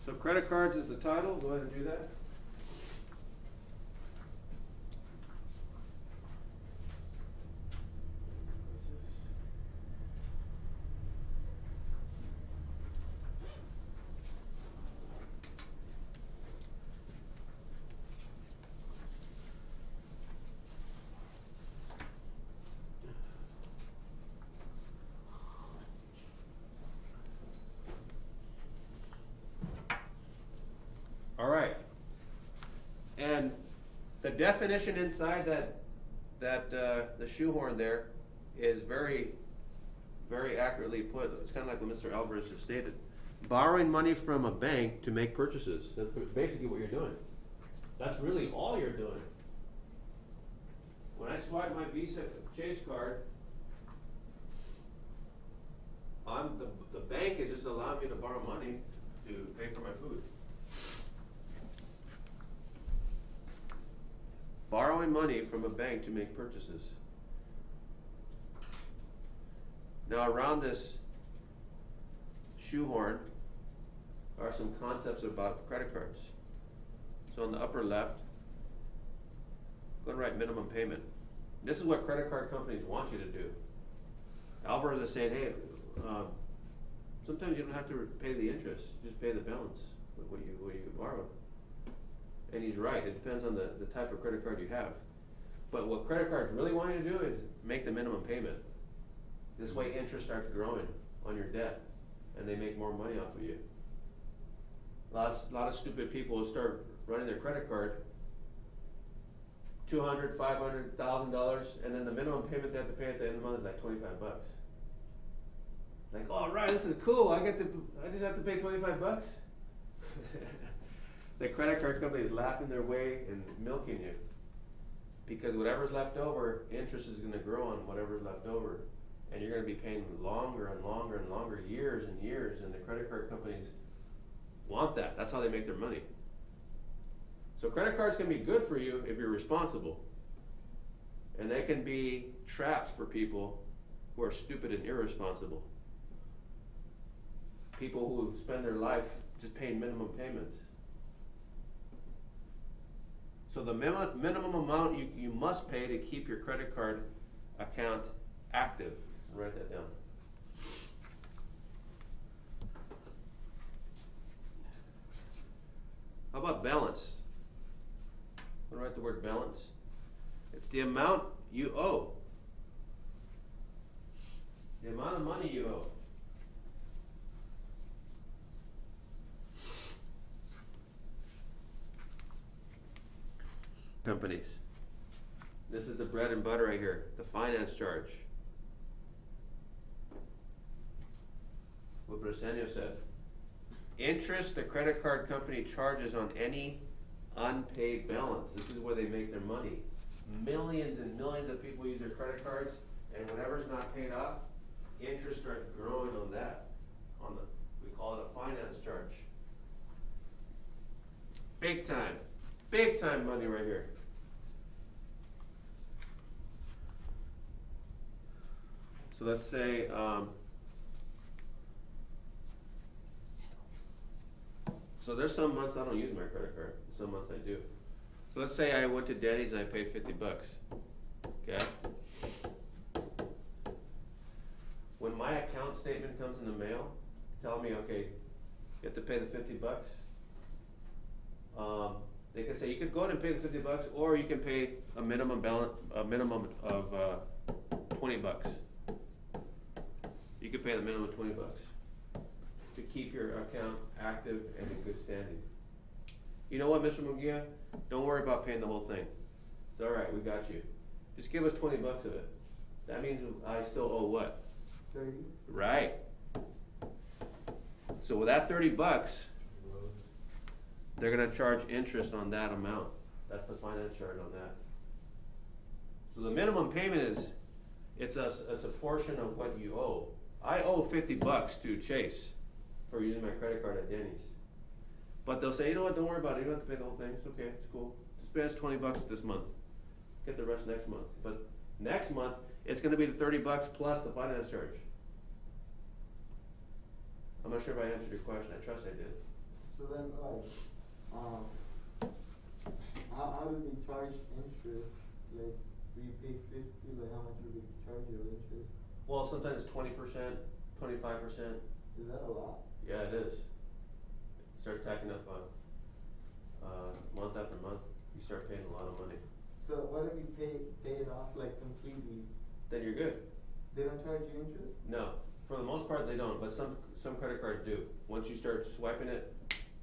So credit cards is the title. Go ahead and do that. All right. And the definition inside the shoehorn there is very, very accurately put. It's kind of like what Mr. Alvarez just stated. Borrowing money from a bank to make purchases. That's basically what you're doing. That's really all you're doing. When I swipe my Visa Chase card, the bank is just allowing me to borrow money to pay for my food. Borrowing money from a bank to make purchases. Now around this shoehorn are some concepts about credit cards. So on the upper left, go and write minimum payment. This is what credit card companies want you to do. Alvarez is saying, hey, sometimes you don't have to pay the interest, just pay the balance, what you borrowed. And he's right, it depends on the type of credit card you have. But what credit cards really want you to do is make the minimum payment. This way interest starts growing on your debt and they make more money off of you. A lot of stupid people will start running their credit card, $200, $500, $1,000, and then the minimum payment they have to pay at the end of the month is like 25 bucks. Like, all right, this is cool, I just have to pay 25 bucks? The credit card company is laughing their way and milking you. Because whatever's left over, interest is gonna grow on whatever's left over. And you're gonna be paying longer and longer and longer, years and years, and the credit card companies want that. That's how they make their money. So credit cards can be good for you if you're responsible. And they can be traps for people who are stupid and irresponsible. People who spend their life just paying minimum payments. So the minimum amount you must pay to keep your credit card account active. Write that down. How about balance? I'm gonna write the word balance. It's the amount you owe. The amount of money you owe. Companies. This is the bread and butter right here, the finance charge. What Briseño said. Interest the credit card company charges on any unpaid balance. This is where they make their money. Millions and millions of people use their credit cards, and whatever's not paid off, interest starts growing on that. We call it a finance charge. Big time money right here. So let's say, so there's some months I don't use my credit card, some months I do. So let's say I went to Denny's and I paid 50 bucks, okay? When my account statement comes in the mail, tell me, okay, you have to pay the 50 bucks. They can say you could go ahead and pay the 50 bucks, or you can pay a minimum of 20 bucks. You could pay the minimum of 20 bucks to keep your account active and in good standing. You know what, Mr. Munguia? Don't worry about paying the whole thing. It's all right, we got you. Just give us 20 bucks of it. That means I still owe what? 30. Right. So with that 30 bucks, they're gonna charge interest on that amount. That's the finance charge on that. So the minimum payment is, it's a portion of what you owe. I owe 50 bucks to Chase for using my credit card at Denny's. But they'll say, you know what, don't worry about it, you don't have to pay the whole thing, it's okay, it's cool. Just pay us 20 bucks this month. Get the rest next month. But next month, it's gonna be the 30 bucks plus the finance charge. I'm not sure if I answered your question, I trust I did. So then then like, how do they charge interest? Like, do you pay 50, like how much do they charge you of interest? Well, sometimes 20%, 25%. Is that a lot? Yeah, it is. Start tacking up month after month, you start paying a lot of money. So what if you pay it off like completely? Then you're good. They don't charge you interest? No, for the most part they don't, but some credit cards do. Once you start swiping it,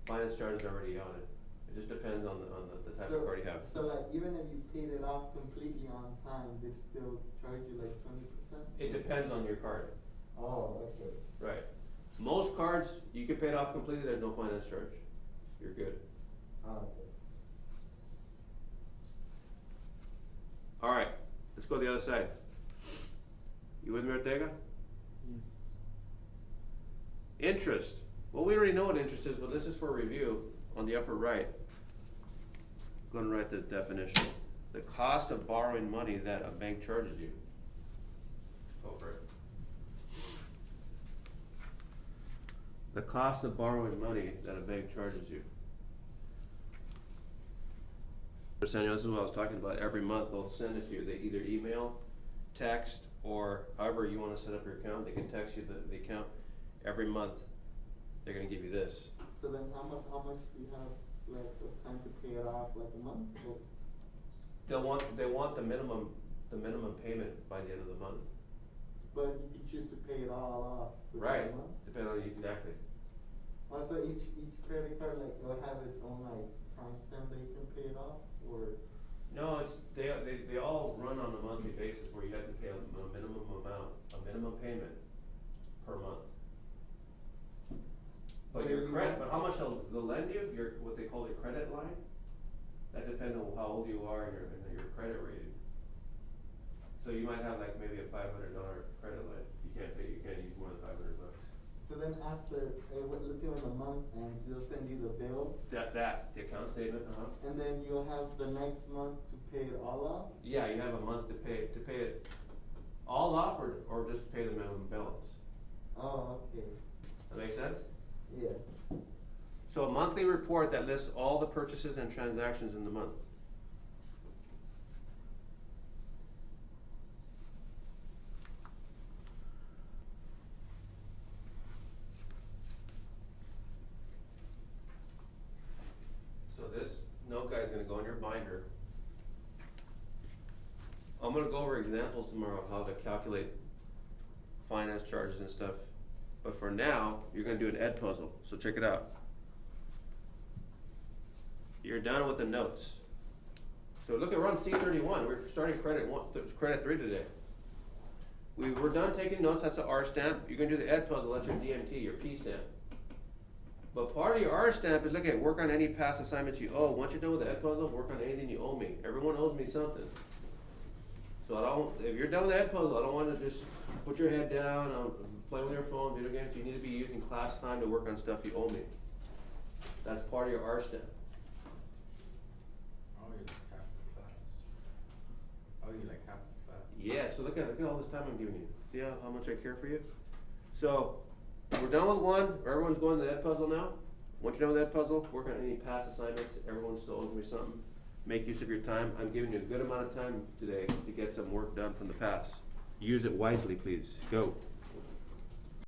finance charge is already on it. It just depends on the type of card you have. So like even if you paid it off completely on time, they still charge you like 20%? It depends on your card. Oh, okay. Right. Most cards, you can pay it off completely, there's no finance charge. You're good. Oh, okay. Alright, let's go to the other side. You with me, Ortega? Interest. Well, we already know what interest is, but this is for review on the upper right. Going to write the definition. The cost of borrowing money that a bank charges you. Go for it. The cost of borrowing money that a bank charges you. This is what I was talking about. Every month they'll send it to you. They either email, text, or however you want to set up your account. They can text you the account. Every month they're going to give you this. So then how much do you have like of time to pay it off? Like a month? Or? They want the minimum payment by the end of the month. But you choose to pay it all off within Right. a month? Depending on you exactly. Also, each credit card like will have its own like time span that you can pay it off, or? No, it's they all run on a monthly basis where you have to pay a minimum amount, a minimum payment per month. But your credit, but how much they'll lend you, your what they call your credit line, that depends on how old you are and your credit rating. So you might have like maybe a $500 credit line. You can't use more than $500. So then after, let's say when the month ends, they'll send you the bill. The account statement, And then you'll have the next month to pay it all off? Yeah, you have a month to pay it all off or just pay the minimum balance. Oh, okay. That make sense? Yeah. So a monthly report that lists all the purchases and transactions in the month. So this note guy is going to go in your binder. I'm going to go over examples tomorrow of how to calculate finance charges and stuff. But for now, you're going to do an ed puzzle. So check it out. You're done with the notes. So look at run C31. We're starting credit 3 today. We're done taking notes. That's the R stamp. You're going to do the ed puzzle. That's your DMT, your P stamp. But part of your R stamp is look at work on any past assignments you owe. Once you're done with the ed puzzle, work on anything you owe me. Everyone owes me something. So if you're done with the ed puzzle, I don't want to just put your head down, play with your phone, video games. You need to be using class time to work on stuff you owe me. That's part of your R stamp. Oh, you're like half the class. Oh, you're like half the class. Yeah, so look at all this time I'm giving you. See how much I care for you? So, we're done with one. Everyone's going to the ed puzzle now. Once you're done with that puzzle, work on any past assignments. Everyone still owes me something. Make use of your time. I'm giving you a good amount of time today to get some work done from the past. Use it wisely, please. Go.